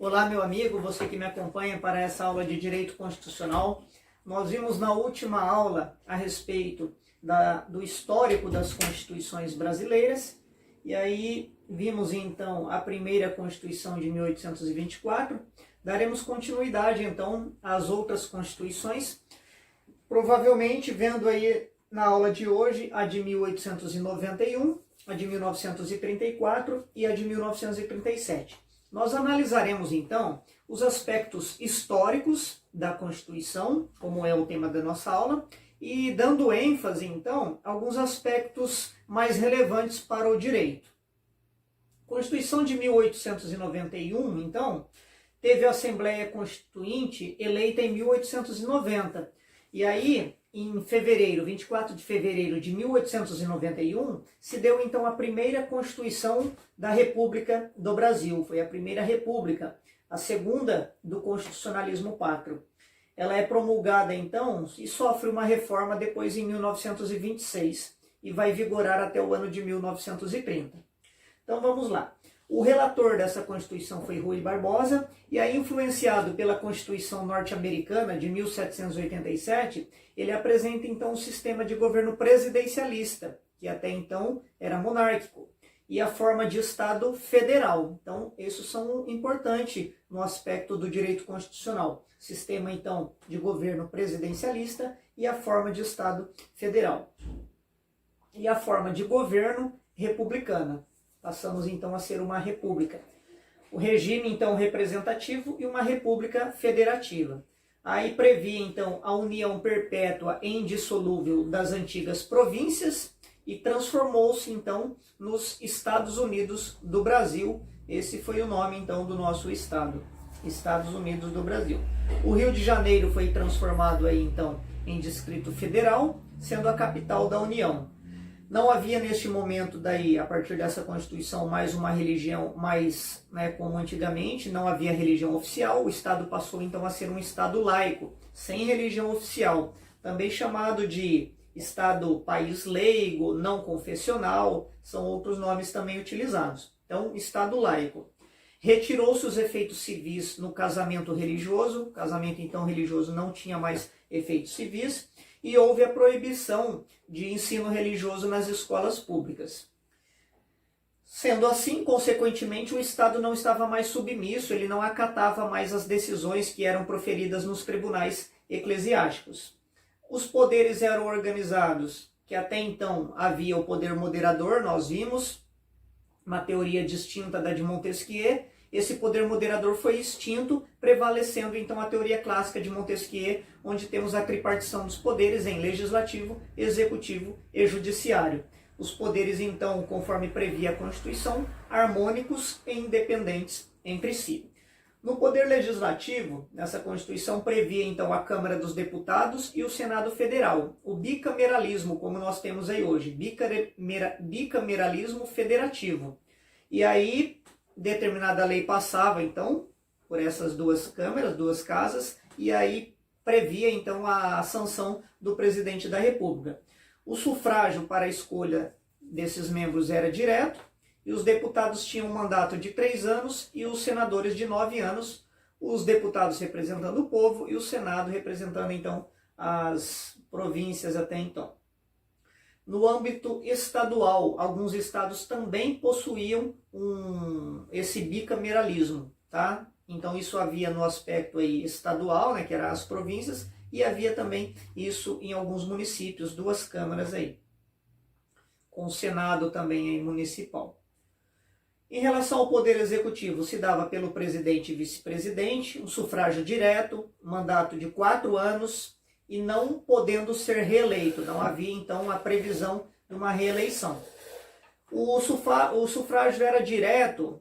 Olá, meu amigo, você que me acompanha para essa aula de Direito Constitucional. Nós vimos na última aula a respeito do histórico das constituições brasileiras, e aí vimos então a primeira Constituição de 1824. Daremos continuidade então às outras constituições, provavelmente vendo aí na aula de hoje a de 1891, a de 1934 e a de 1937. Nós analisaremos, então, os aspectos históricos da Constituição, como é o tema da nossa aula, e dando ênfase, então, a alguns aspectos mais relevantes para o direito. A Constituição de 1891, então, teve a Assembleia Constituinte eleita em 1890. E aí, em fevereiro, 24 de fevereiro de 1891, se deu então a primeira Constituição da República do Brasil. Foi a primeira república, a segunda do constitucionalismo pátrio. Ela é promulgada então e sofre uma reforma depois em 1926 e vai vigorar até o ano de 1930. Então vamos lá. O relator dessa Constituição foi Rui Barbosa, e aí, influenciado pela Constituição norte-americana de 1787, ele apresenta então um sistema de governo presidencialista, que até então era monárquico, e a forma de Estado federal. Então, esses são importantes no aspecto do direito constitucional. Sistema, então, de governo presidencialista e a forma de Estado federal. E a forma de governo republicana. Passamos então a ser uma república. O regime então representativo e uma república federativa. Aí previa então a união perpétua e indissolúvel das antigas províncias e transformou-se então nos Estados Unidos do Brasil. Esse foi o nome então do nosso estado, Estados Unidos do Brasil. O Rio de Janeiro foi transformado aí então em Distrito Federal, sendo a capital da União. Não havia neste momento, daí, a partir dessa Constituição, mais uma religião, como antigamente, não havia religião oficial. O Estado passou então a ser um Estado laico, sem religião oficial, também chamado de Estado-país leigo, não confessional, são outros nomes também utilizados. Então, Estado laico. Retirou-se os efeitos civis no casamento religioso, o casamento então religioso não tinha mais efeitos civis, e houve a proibição de ensino religioso nas escolas públicas. Sendo assim, consequentemente, o Estado não estava mais submisso, ele não acatava mais as decisões que eram proferidas nos tribunais eclesiásticos. Os poderes eram organizados, que até então havia o poder moderador, nós vimos, uma teoria distinta da de Montesquieu. Esse poder moderador foi extinto, prevalecendo então a teoria clássica de Montesquieu, onde temos a tripartição dos poderes em legislativo, executivo e judiciário. Os poderes então, conforme previa a Constituição, harmônicos e independentes entre si. No poder legislativo, nessa Constituição previa então a Câmara dos Deputados e o Senado Federal, o bicameralismo, como nós temos aí hoje, bicameralismo federativo. E aí, determinada lei passava, então, por essas duas câmaras, duas casas, e aí previa, então, a sanção do presidente da República. O sufrágio para a escolha desses membros era direto, e os deputados tinham um mandato de 3 anos e os senadores de 9 anos, os deputados representando o povo e o Senado representando, então, as províncias até então. No âmbito estadual, alguns estados também possuíam esse bicameralismo, tá? Então isso havia no aspecto aí estadual, que eram as províncias, e havia também isso em alguns municípios, 2 câmaras aí, com o Senado também aí municipal. Em relação ao poder executivo, se dava pelo presidente e vice-presidente, um sufrágio direto, mandato de 4 anos, e não podendo ser reeleito. Não havia, então, a previsão de uma reeleição. O sufrágio era direto,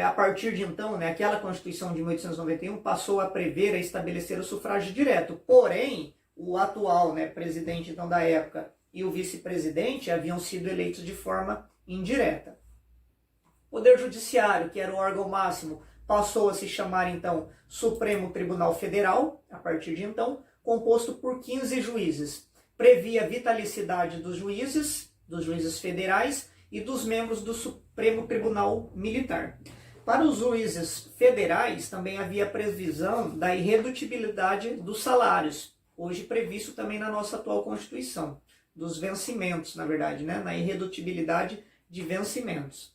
a partir de então, aquela Constituição de 1891 passou a prever, a estabelecer o sufrágio direto. Porém, o atual presidente então, da época e o vice-presidente haviam sido eleitos de forma indireta. O Poder Judiciário, que era o órgão máximo, passou a se chamar, então, Supremo Tribunal Federal, a partir de então, composto por 15 juízes. Previa a vitalicidade dos juízes federais e dos membros do Supremo Tribunal Militar. Para os juízes federais, também havia previsão da irredutibilidade dos salários, hoje previsto também na nossa atual Constituição, dos vencimentos, na verdade, né? Na irredutibilidade de vencimentos.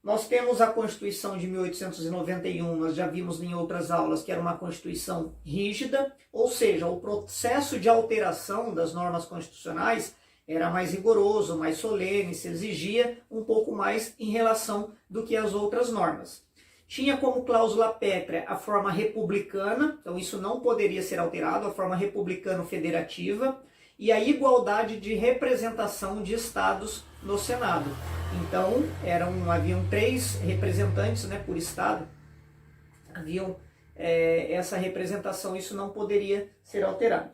Nós temos a Constituição de 1891, nós já vimos em outras aulas que era uma Constituição rígida, ou seja, o processo de alteração das normas constitucionais era mais rigoroso, mais solene, se exigia um pouco mais em relação do que as outras normas. Tinha como cláusula pétrea a forma republicana, então isso não poderia ser alterado, a forma republicano-federativa, e a igualdade de representação de estados no Senado. Então, haviam 3 representantes, né, por estado, haviam essa representação, isso não poderia ser alterado.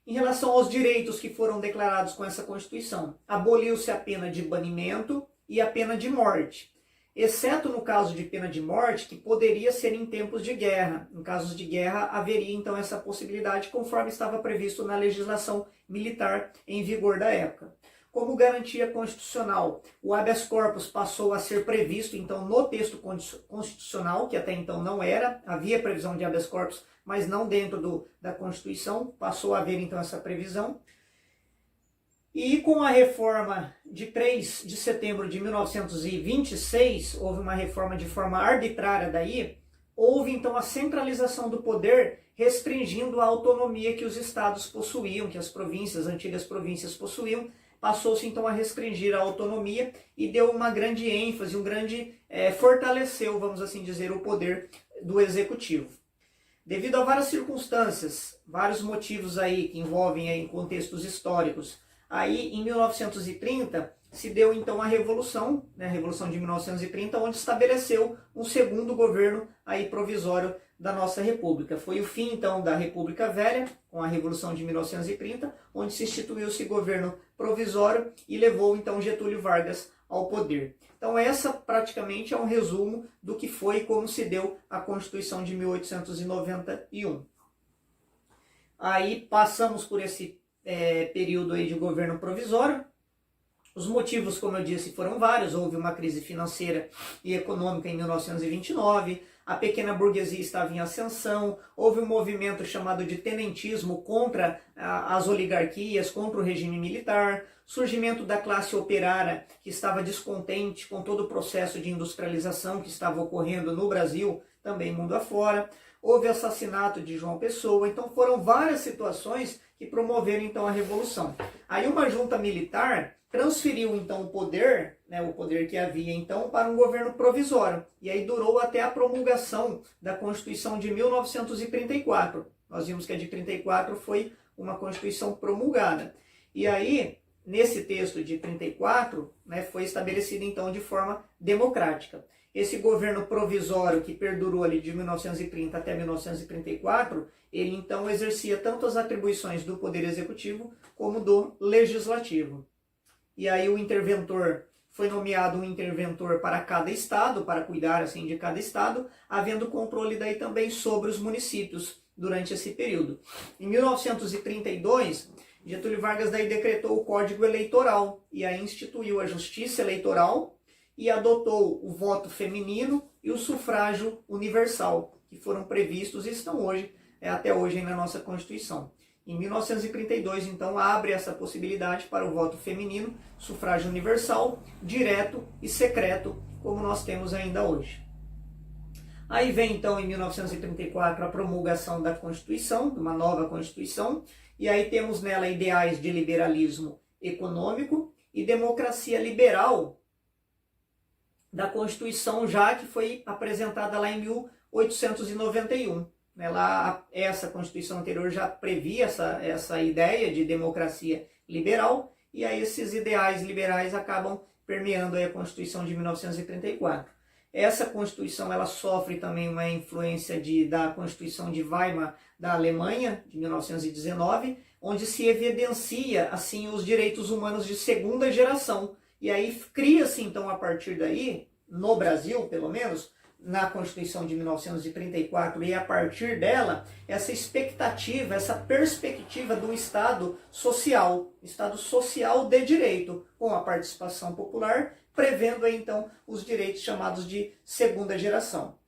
Em relação aos direitos que foram declarados com essa Constituição, aboliu-se a pena de banimento e a pena de morte, exceto no caso de pena de morte, que poderia ser em tempos de guerra. Em casos de guerra, haveria então essa possibilidade, conforme estava previsto na legislação militar em vigor da época. Como garantia constitucional, o habeas corpus passou a ser previsto então no texto constitucional, que até então não era, havia previsão de habeas corpus, mas não dentro da Constituição, passou a haver então essa previsão. E com a reforma de 3 de setembro de 1926, houve uma reforma de forma arbitrária daí, houve então a centralização do poder, restringindo a autonomia que os estados possuíam, que as antigas províncias possuíam, passou-se então a restringir a autonomia e deu uma grande ênfase, fortaleceu, vamos assim dizer, o poder do executivo. Devido a várias circunstâncias, vários motivos aí que envolvem aí contextos históricos, aí em 1930 se deu então a Revolução, né, a Revolução de 1930, onde estabeleceu um segundo governo aí provisório da nossa República. Foi o fim então da República Velha, com a Revolução de 1930, onde se instituiu esse governo provisório e levou então Getúlio Vargas ao poder. Então essa praticamente é um resumo do que foi e como se deu a Constituição de 1891. Aí passamos por esse período aí de governo provisório. Os motivos, como eu disse, foram vários. Houve uma crise financeira e econômica em 1929, a pequena burguesia estava em ascensão, houve um movimento chamado de tenentismo contra as oligarquias, contra o regime militar, surgimento da classe operária que estava descontente com todo o processo de industrialização que estava ocorrendo no Brasil, também mundo afora, houve assassinato de João Pessoa, então foram várias situações que promoveram então a Revolução. Aí uma junta militar transferiu então o poder que havia então para um governo provisório, e aí durou até a promulgação da Constituição de 1934. Nós vimos que a de 34 foi uma Constituição promulgada. E aí, nesse texto de 34, foi estabelecido então de forma democrática. Esse governo provisório que perdurou ali de 1930 até 1934, ele então exercia tanto as atribuições do Poder Executivo como do Legislativo. E aí o interventor, foi nomeado um interventor para cada estado, para cuidar assim de cada estado, havendo controle daí também sobre os municípios durante esse período. Em 1932, Getúlio Vargas daí decretou o Código Eleitoral e aí instituiu a Justiça Eleitoral e adotou o voto feminino e o sufrágio universal, que foram previstos e estão hoje, até hoje na nossa Constituição. Em 1932, então, abre essa possibilidade para o voto feminino, sufrágio universal, direto e secreto, como nós temos ainda hoje. Aí vem, então, em 1934, a promulgação da Constituição, de uma nova Constituição, e aí temos nela ideais de liberalismo econômico e democracia liberal da Constituição, já que foi apresentada lá em 1891. Essa Constituição anterior já previa essa ideia de democracia liberal, e aí esses ideais liberais acabam permeando aí a Constituição de 1934. Essa Constituição ela sofre também uma influência da Constituição de Weimar da Alemanha, de 1919, onde se evidencia assim os direitos humanos de segunda geração. E aí cria-se então a partir daí, no Brasil pelo menos, na Constituição de 1934 e a partir dela, essa expectativa, essa perspectiva do Estado social de direito, com a participação popular prevendo aí, então os direitos chamados de segunda geração.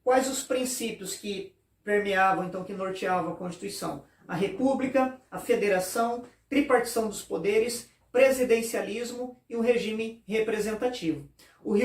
Quais os princípios que permeavam, então, que norteavam a Constituição? A República, a Federação, tripartição dos poderes, presidencialismo e um regime representativo. O Rio